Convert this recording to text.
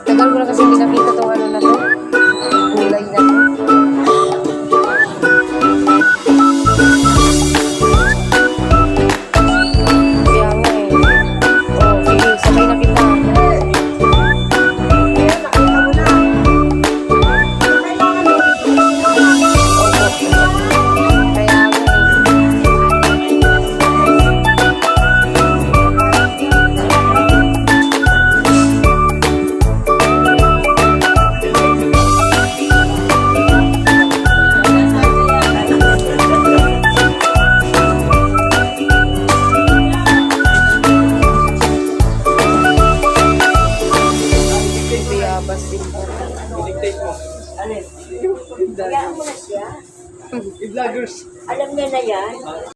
Tagal ko na kasi hindi nakita itong ano na to. Gulay na to. Kaya nga eh. Oh, sige, sabay na kita. Alin? Kaya mo na siya. I-vloggers. Alam niya na yan.